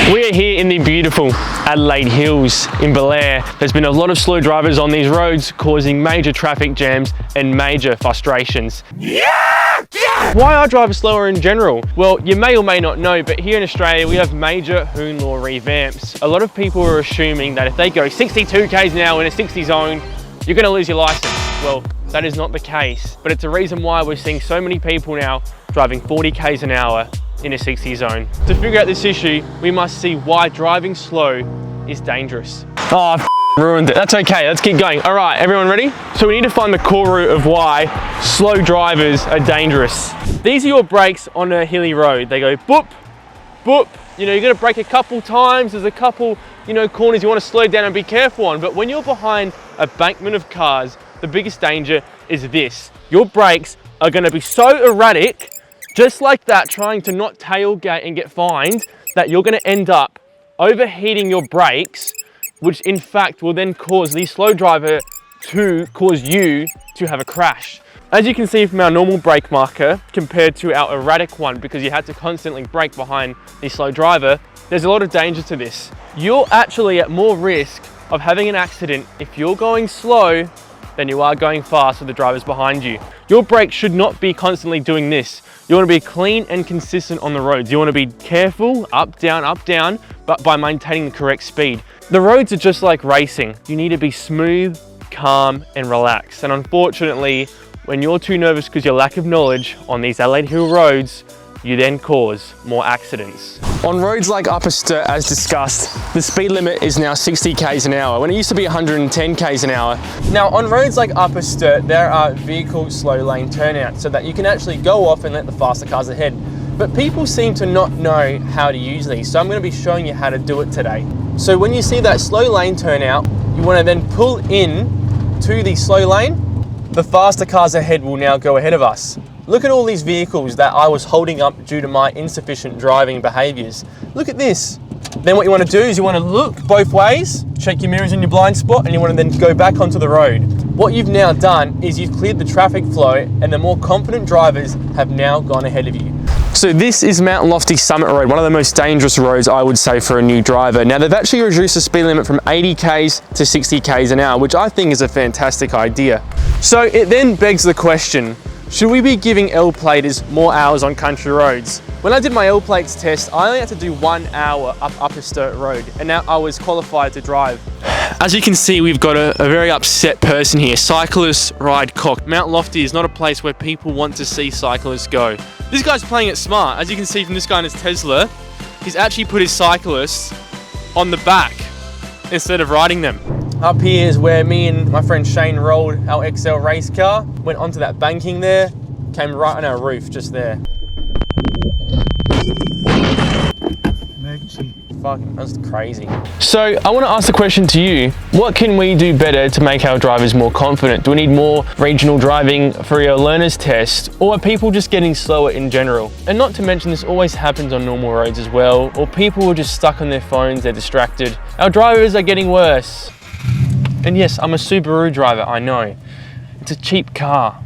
We are here in the beautiful Adelaide Hills in Bel Air. There's been a lot of slow drivers on these roads causing major traffic jams and major frustrations. Why are drivers slower in general? Well, you may or may not know, but here in Australia we have major Hoon law revamps. A lot of people are assuming that if they go 62 k's an hour in a 60 zone, you're going to lose your license. Well, that is not the case, but it's a reason why we're seeing so many people now driving 40 k's an hour in a 60 zone. To figure out this issue, we must see why driving slow is dangerous. Oh, I've ruined it. That's okay, let's keep going. All right, everyone ready? So we need to find the core root of why slow drivers are dangerous. These are your brakes on a hilly road. They go boop, boop. You know, you're gonna brake a couple times. There's a couple, corners you wanna slow down and be careful on. But when you're behind a bankment of cars, the biggest danger is this. Your brakes are gonna be so erratic, just like that, trying to not tailgate and get fined, that you're gonna end up overheating your brakes, which in fact will then cause the slow driver to cause you to have a crash. As you can see from our normal brake marker compared to our erratic one, because you had to constantly brake behind the slow driver, there's a lot of danger to this. You're actually at more risk of having an accident if you're going slow than you are going fast with the drivers behind you. Your brakes should not be constantly doing this. You want to be clean and consistent on the roads. You want to be careful, up, down, but by maintaining the correct speed. The roads are just like racing. You need to be smooth, calm, and relaxed. And unfortunately, when you're too nervous because your lack of knowledge on these Adelaide Hill roads, you then cause more accidents. On roads like Upper Sturt, as discussed, the speed limit is now 60 k's an hour, when it used to be 110 k's an hour. Now, on roads like Upper Sturt, there are vehicle slow lane turnouts, so that you can actually go off and let the faster cars ahead. But people seem to not know how to use these, so I'm going to be showing you how to do it today. So when you see that slow lane turnout, you want to then pull in to the slow lane. The faster cars ahead will now go ahead of us. Look at all these vehicles that I was holding up due to my insufficient driving behaviours. Look at this. Then what you want to do is you want to look both ways, check your mirrors in your blind spot, and you want to then go back onto the road. What you've now done is you've cleared the traffic flow, and the more confident drivers have now gone ahead of you. So this is Mount Lofty Summit Road, one of the most dangerous roads I would say for a new driver. Now they've actually reduced the speed limit from 80 k's to 60 k's an hour, which I think is a fantastic idea. So it then begs the question, should we be giving L-platers more hours on country roads? When I did my L-plates test, I only had to do 1 hour up Upper Sturt Road, and now I was qualified to drive. As you can see, we've got a very upset person here. Cyclists ride cock. Mount Lofty is not a place where people want to see cyclists go. This guy's playing it smart. As you can see from this guy in his Tesla, he's actually put his cyclists on the back instead of riding them. Up here is where me and my friend Shane rolled our XL race car, went onto that banking there, came right on our roof just there. Fucking, that's crazy. So I want to ask the question to you, what can we do better to make our drivers more confident? Do we need more regional driving for your learner's test, or are people just getting slower in general? And not to mention, this always happens on normal roads as well, or people are just stuck on their phones, they're distracted. Our drivers are getting worse. And yes, I'm a Subaru driver, I know. It's a cheap car.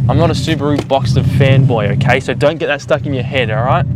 I'm not a Subaru Boxster fanboy, okay? So don't get that stuck in your head, all right?